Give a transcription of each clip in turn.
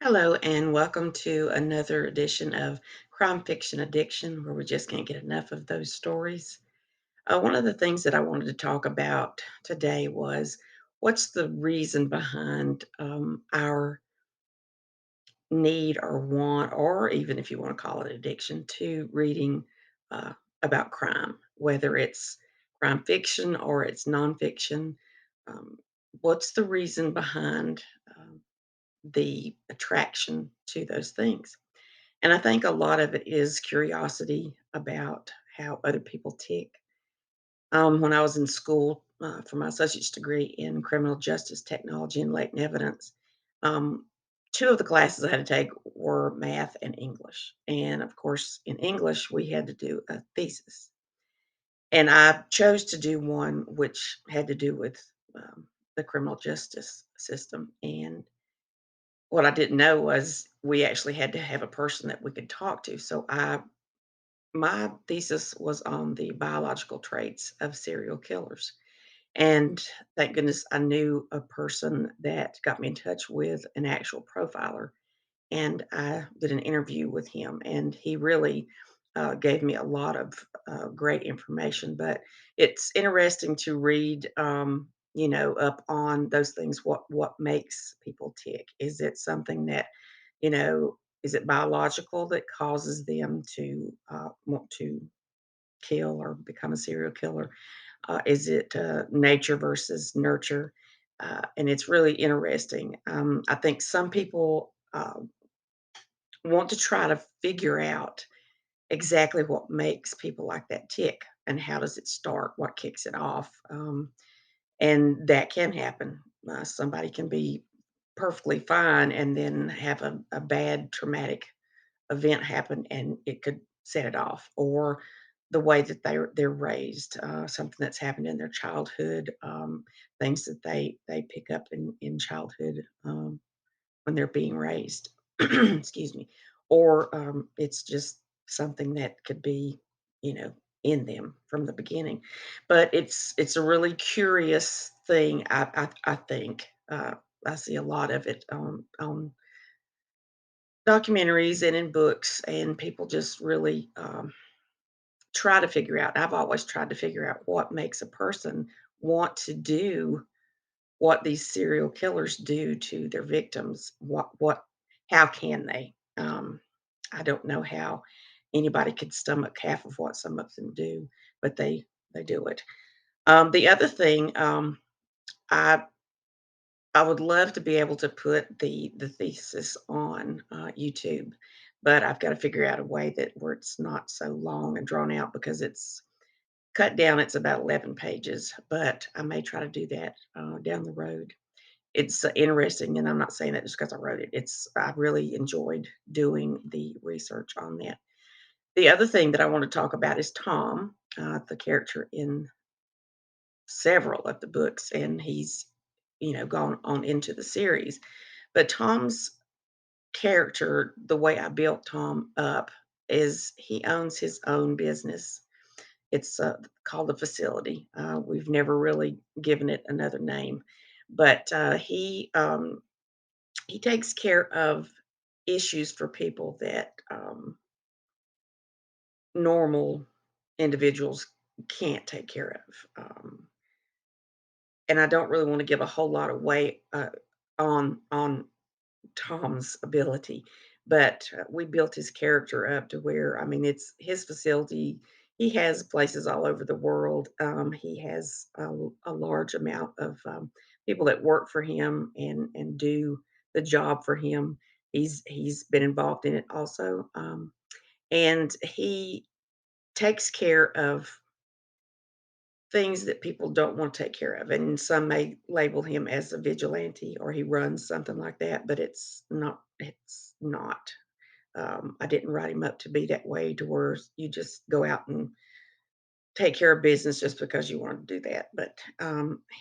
Hello, and welcome to another edition of Crime Fiction Addiction, where we just can't get enough of those stories. One of the things that I wanted to talk about today was what's the reason behind our need or want, or even if you want to call it addiction, to reading uh, about crime, whether it's crime fiction or it's nonfiction. Um, what's the reason behind the attraction to those things? And I think a lot of it is curiosity about how other people tick. When I was in school for my associate's degree in criminal justice technology and latent evidence, um, two of the classes I had to take were math and English. And of course, in English, we had to do a thesis. And I chose to do one which had to do with the criminal justice system. And what I didn't know was we actually had to have a person that we could talk to. So my thesis was on the biological traits of serial killers. And thank goodness I knew a person that got me in touch with an actual profiler, and I did an interview with him, and he really gave me a lot of great information. But it's interesting to read, up on those things. What makes people tick? Is it something that, you know, is it biological that causes them to want to kill or become a serial killer? Is it nature versus nurture? And it's really interesting. I think some people want to try to figure out exactly what makes people like that tick and how does it start, what kicks it off. And that can happen. Somebody can be perfectly fine and then have a bad traumatic event happen and it could set it off, or the way that they're raised, something that's happened in their childhood, things that they pick up in childhood, when they're being raised. Excuse me. Or it's just something that could be, you know, in them from the beginning. But it's a really curious thing. I think I see a lot of it on documentaries and in books, and people just really try to figure out. I've always tried to figure out what makes a person want to do what these serial killers do to their victims. How can they? I don't know how anybody could stomach half of what some of them do, but they do it. The other thing, I I would love to be able to put the thesis on YouTube, but I've got to figure out a way that where it's not so long and drawn out because it's cut down. It's about 11 pages, but I may try to do that down the road. It's interesting, and I'm not saying that just because I wrote it. I really enjoyed doing the research on that. The other thing that I want to talk about is Tom, the character in several of the books, and he's gone on into the series. But Tom's character, the way I built Tom up, is he owns his own business. It's called a facility. We've never really given it another name, but he takes care of issues for people that normal individuals can't take care of. And I don't really want to give a whole lot of weight on Tom's ability, but we built his character up to where, I mean, it's his facility. He has places all over the world. He has a large amount of people that work for him and do the job for him. He's been involved in it also, and he takes care of things that people don't want to take care of. And some may label him as a vigilante or he runs something like that, but it's not. It's not. I didn't write him up to be that way to where you just go out and take care of business just because you want to do that. But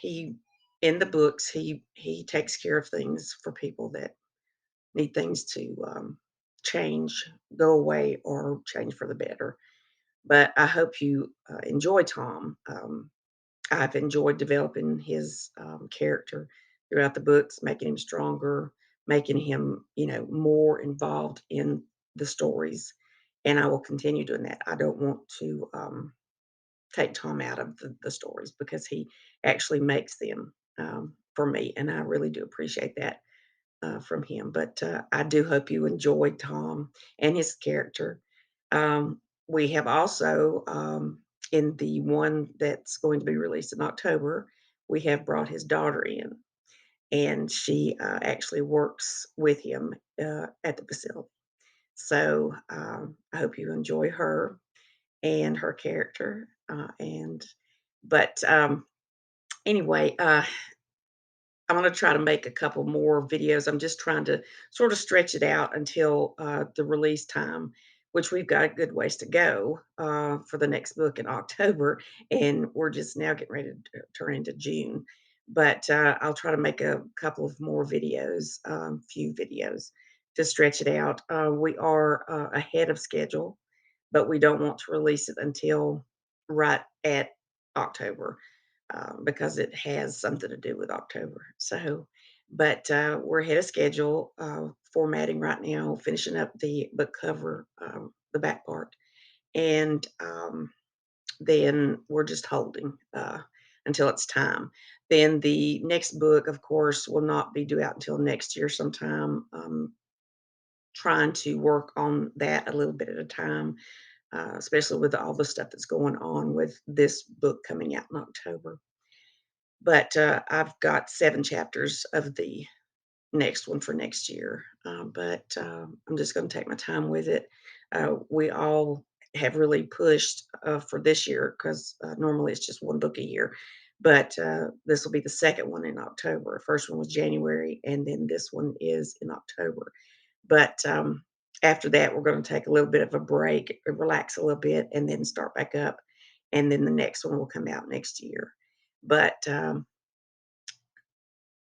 he, in the books, he takes care of things for people that need things to change, go away, or change for the better. But I hope you enjoy Tom. I've enjoyed developing his character throughout the books, making him stronger, making him, more involved in the stories, and I will continue doing that. I don't want to, take Tom out of the stories because he actually makes them, for me, and I really do appreciate that, from him. But, I do hope you enjoyed Tom and his character. We have also, in the one that's going to be released in October, we have brought his daughter in, and she, actually works with him, at the facility. So, I hope you enjoy her and her character, and but, anyway, I'm gonna try to make a couple more videos. I'm just trying to sort of stretch it out until, the release time, which we've got a good ways to go, for the next book in October, and we're just now getting ready to turn into June. But, I'll try to make a couple of more videos, few videos to stretch it out. We are, ahead of schedule, but we don't want to release it until right at October, because it has something to do with October. So, but we're ahead of schedule, formatting right now, finishing up the book cover, the back part, and then we're just holding until it's time. Then the next book, of course, will not be due out until next year sometime. Trying to work on that a little bit at a time, especially with all the stuff that's going on with this book coming out in October. But, I've got 7 chapters of the next one for next year, but, I'm just gonna take my time with it. We all have really pushed, for this year 'cause, normally it's just 1 book a year, but, this will be the 2nd one in October. First one was January, and then this one is in October. But, after that, we're gonna take a little bit of a break, relax a little bit, and then start back up, and then the next one will come out next year. But,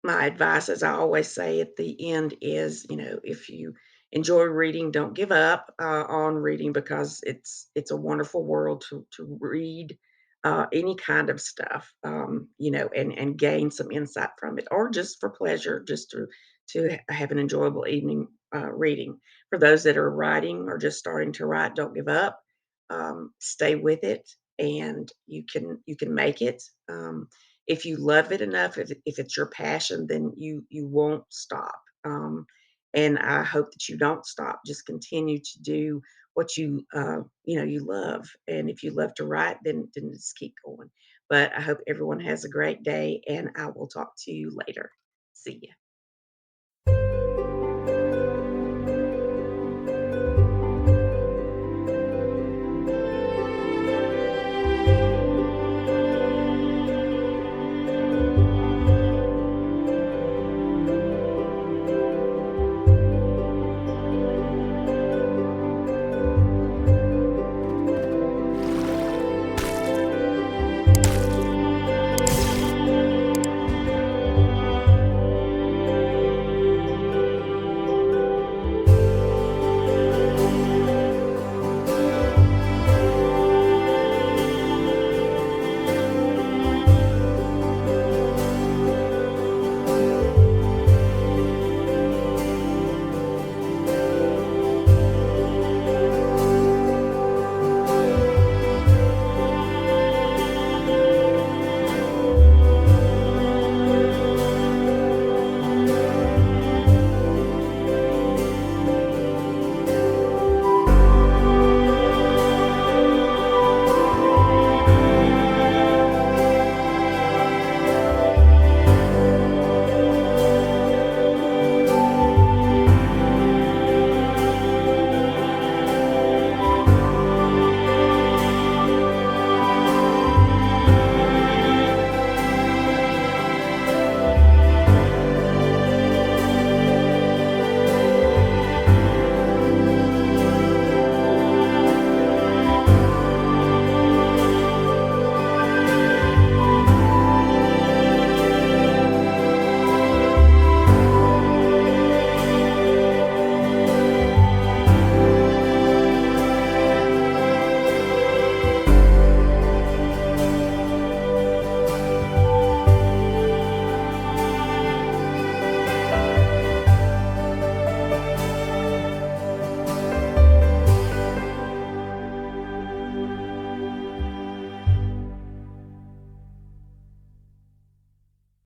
my advice, as I always say at the end, is, if you enjoy reading, don't give up on reading because it's a wonderful world to read any kind of stuff, and gain some insight from it, or just for pleasure, just to have an enjoyable evening reading. For those that are writing or just starting to write, don't give up. Stay with it, and you can make it. If you love it enough, if it's your passion, then you won't stop. And I hope that you don't stop. Just continue to do what you love. And if you love to write, then just keep going. But I hope everyone has a great day, and I will talk to you later. See ya.